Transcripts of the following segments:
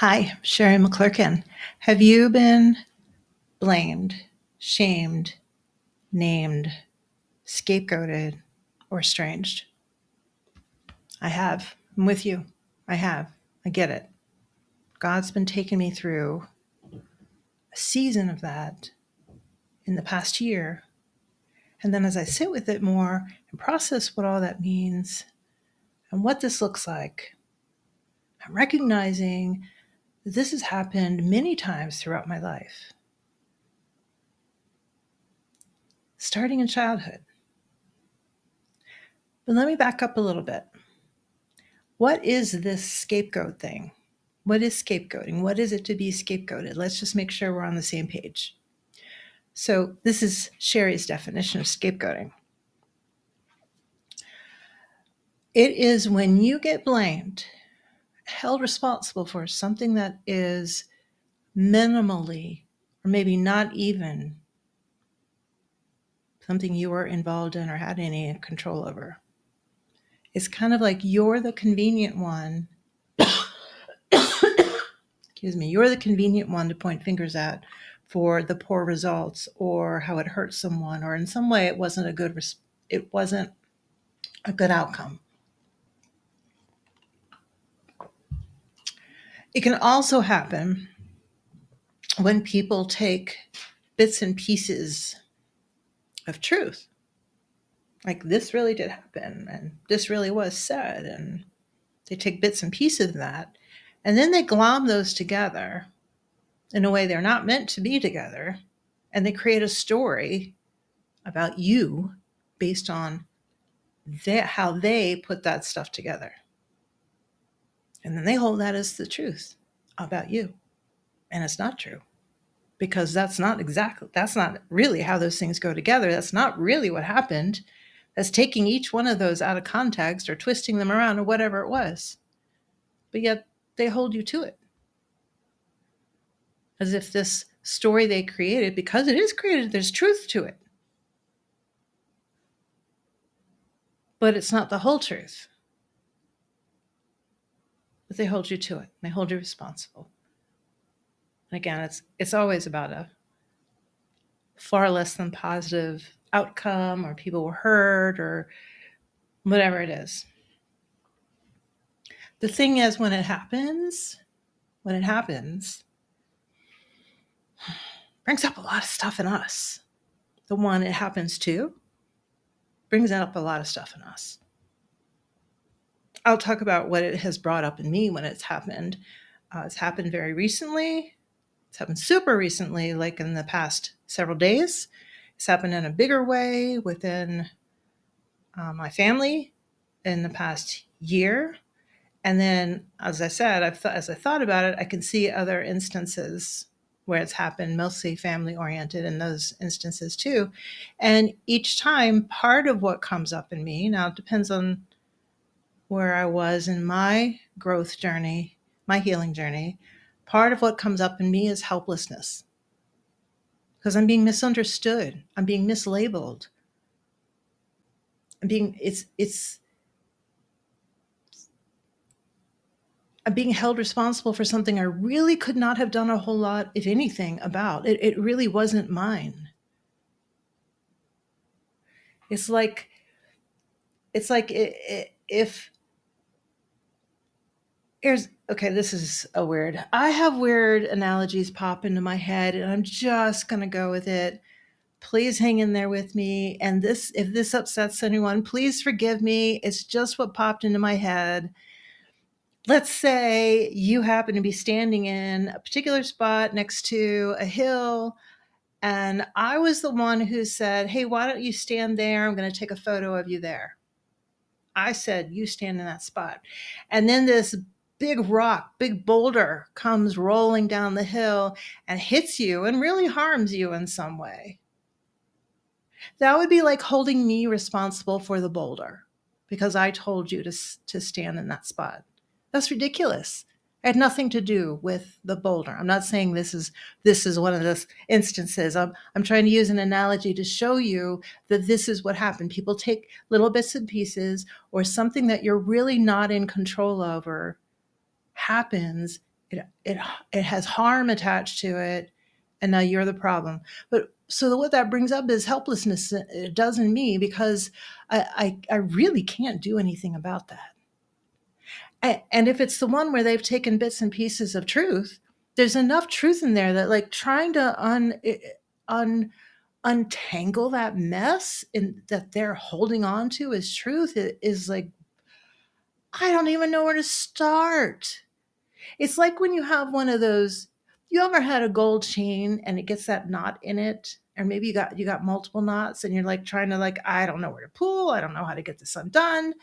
Hi, Sherry McClurkin. Have you been blamed, shamed, named, scapegoated, or estranged? I have. I'm with you. I have. I get it. God's been taking me through a season of that in the past year. And then as I sit with it more and process what all that means and what this looks like, I'm recognizing that this has happened many times throughout my life, starting in childhood. But let me back up a little bit. What is this scapegoat thing? What is scapegoating? What is it to be scapegoated? Let's just make sure we're on the same page. So, this is Sherry's definition of scapegoating. It is when you get blamed, held responsible for something that is minimally, or maybe not even something you were involved in or had any control over. It's kind of like you're the convenient one. Excuse me, you're the convenient one to point fingers at for the poor results or how it hurt someone, or in some way it wasn't a good outcome. It can also happen when people take bits and pieces of truth, like this really did happen and this really was said, and they take bits and pieces of that and then they glom those together in a way they're not meant to be together, and they create a story about you based on how they put that stuff together. And then they hold that as the truth about you. And it's not true, because that's not really how those things go together. That's not really what happened. That's taking each one of those out of context or twisting them around or whatever it was. But yet they hold you to it, as if this story they created, because it is created, there's truth to it. But it's not the whole truth. But they hold you to it. They hold you responsible. And again, it's always about a far less than positive outcome, or people were hurt, or whatever it is. The thing is, when it happens, brings up a lot of stuff in us. The one it happens to brings up a lot of stuff in us. I'll talk about what it has brought up in me when it's happened. It's happened very recently. It's happened super recently, like in the past several days. It's happened in a bigger way within my family in the past year. And then, as I said, as I thought about it, I can see other instances where it's happened, mostly family oriented in those instances too. And each time, part of what comes up in me, now it depends on where I was in my growth journey, my healing journey, part of what comes up in me is helplessness. Because I'm being misunderstood. I'm being mislabeled. I'm being held responsible for something I really could not have done a whole lot, if anything, about. It really wasn't mine. It's like if this is a weird. I have weird analogies pop into my head, and I'm just gonna go with it. Please hang in there with me. And if this upsets anyone, please forgive me. It's just what popped into my head. Let's say you happen to be standing in a particular spot next to a hill, and I was the one who said, hey, why don't you stand there? I'm going to take a photo of you there. I said, you stand in that spot. And then this big boulder comes rolling down the hill and hits you and really harms you in some way. That would be like holding me responsible for the boulder because I told you to stand in that spot. That's ridiculous. It had nothing to do with the boulder. I'm not saying this is one of those instances. I'm trying to use an analogy to show you that this is what happened. People take little bits and pieces, or something that you're really not in control over happens, It has harm attached to it, and now you're the problem. But so what that brings up is helplessness. It does in me because I really can't do anything about that. And if it's the one where they've taken bits and pieces of truth, there's enough truth in there that like trying to un untangle that mess in that they're holding on to as truth is like I don't even know where to start. It's like when you have one of those, you ever had a gold chain and it gets that knot in it? Or maybe you got multiple knots and you're like trying to like, I don't know where to pull, I don't know how to get this undone.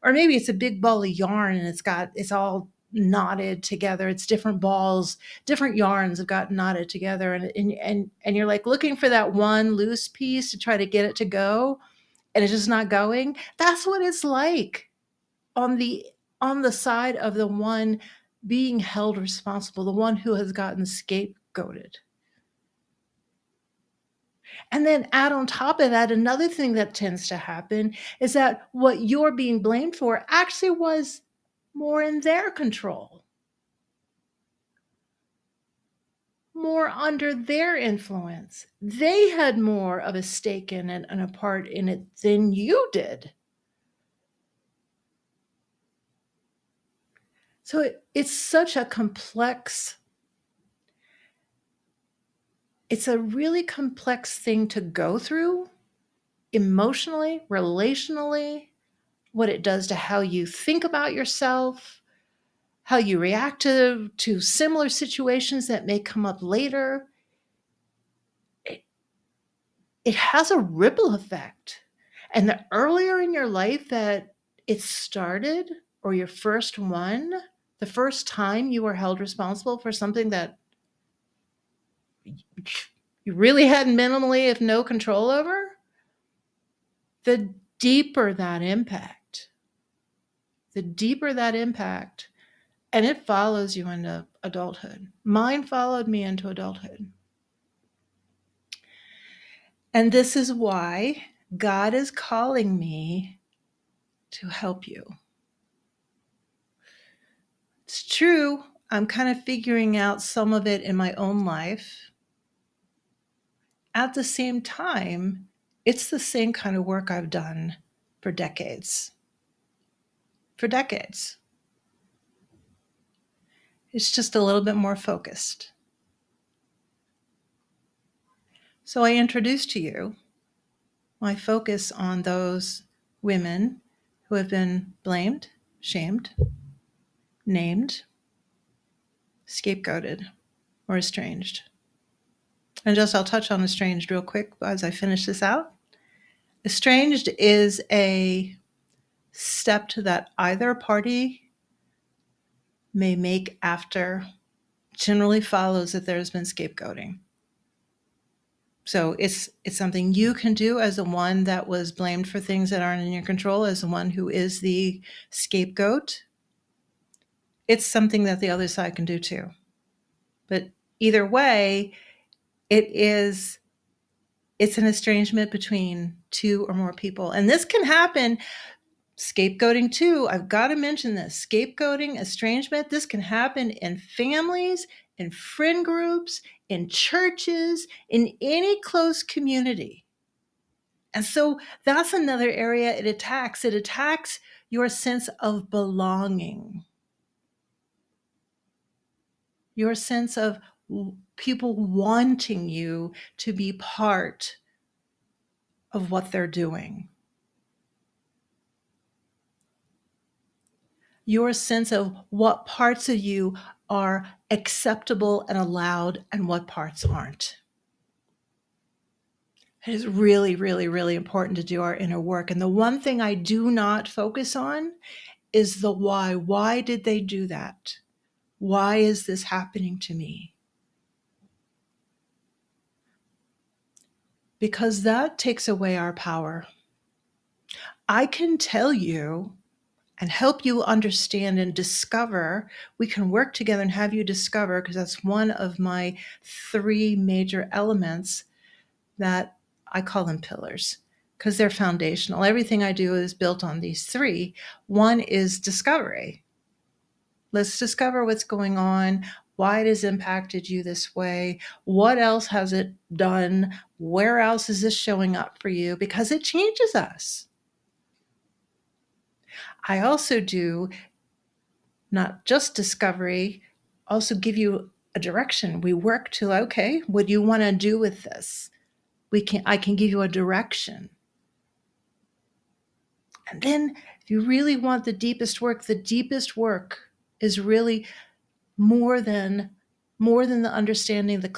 Or maybe it's a big ball of yarn and it's all knotted together. It's different balls, different yarns have got knotted together and you're like looking for that one loose piece to try to get it to go and it's just not going. That's what it's like on the side of the one being held responsible, the one who has gotten scapegoated. And then add on top of that, another thing that tends to happen is that what you're being blamed for actually was more in their control, more under their influence. They had more of a stake in it and a part in it than you did. So it's such a complex, it's a really complex thing to go through emotionally, relationally, what it does to how you think about yourself, how you react to similar situations that may come up later. It, it has a ripple effect. And the earlier in your life that it started, or your first one, the first time you were held responsible for something that you really had minimally, if no control over, the deeper that impact, the deeper that impact, and it follows you into adulthood. Mine followed me into adulthood. And this is why God is calling me to help you. It's true, I'm kind of figuring out some of it in my own life. At the same time, it's the same kind of work I've done for decades. For decades. It's just a little bit more focused. So I introduced to you my focus on those women who have been blamed, shamed, named, scapegoated, or estranged. And just I'll touch on estranged real quick as I finish this out. Estranged is a step that either party may make after, generally follows that there's been scapegoating. So it's something you can do as the one that was blamed for things that aren't in your control, as the one who is the scapegoat. It's something that the other side can do too. But either way, it's an estrangement between two or more people. And this can happen, scapegoating too. I've got to mention this. Scapegoating, estrangement, this can happen in families, in friend groups, in churches, in any close community. And so that's another area it attacks. It attacks your sense of belonging, your sense of people wanting you to be part of what they're doing, your sense of what parts of you are acceptable and allowed and what parts aren't. It is really, really, really important to do our inner work. And the one thing I do not focus on is the why. Why did they do that? Why is this happening to me? Because that takes away our power. I can tell you and help you understand and discover. We can work together and have you discover, because that's one of my 3 major elements that I call them pillars, because they're foundational. Everything I do is built on these 3. One is discovery, Let's discover what's going on, why it has impacted you this way, what else has it done, where else is this showing up for you, because it changes us. I also do not just discovery, also give you a direction. We work to, okay, what do you want to do with this? I can give you a direction. And then if you really want the deepest work is really more than the understanding, the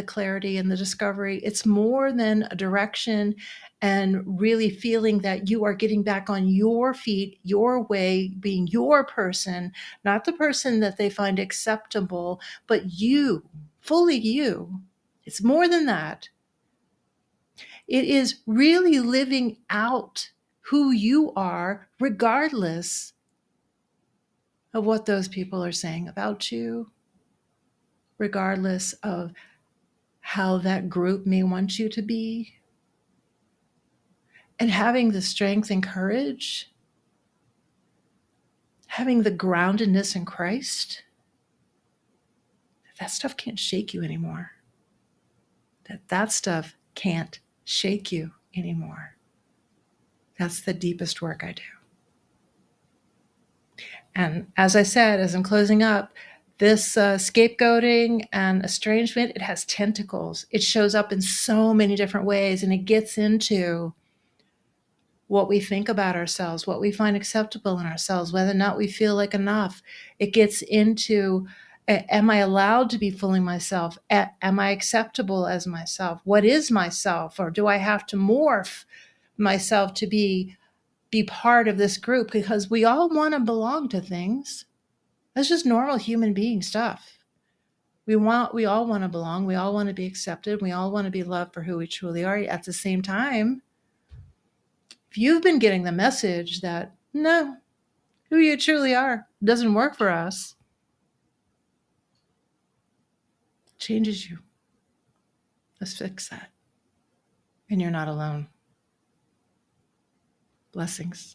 clarity and the discovery. It's more than a direction and really feeling that you are getting back on your feet, your way, being your person, not the person that they find acceptable, but you, fully you. It's more than that. It is really living out who you are, regardless of what those people are saying about you, regardless of how that group may want you to be, and having the strength and courage, having the groundedness in Christ, that stuff can't shake you anymore. That stuff can't shake you anymore. That's the deepest work I do. And as I said, as I'm closing up, this scapegoating and estrangement, it has tentacles. It shows up in so many different ways, and it gets into what we think about ourselves, what we find acceptable in ourselves, whether or not we feel like enough. It gets into, am I allowed to be fully myself? Am I acceptable as myself? What is myself? Or do I have to morph myself to be part of this group? Because we all want to belong to things. That's just normal human being stuff. We all want to belong. We all want to be accepted. We all want to be loved for who we truly are. At the same time, if you've been getting the message that, no, who you truly are doesn't work for us, it changes you. Let's fix that. And you're not alone. Blessings.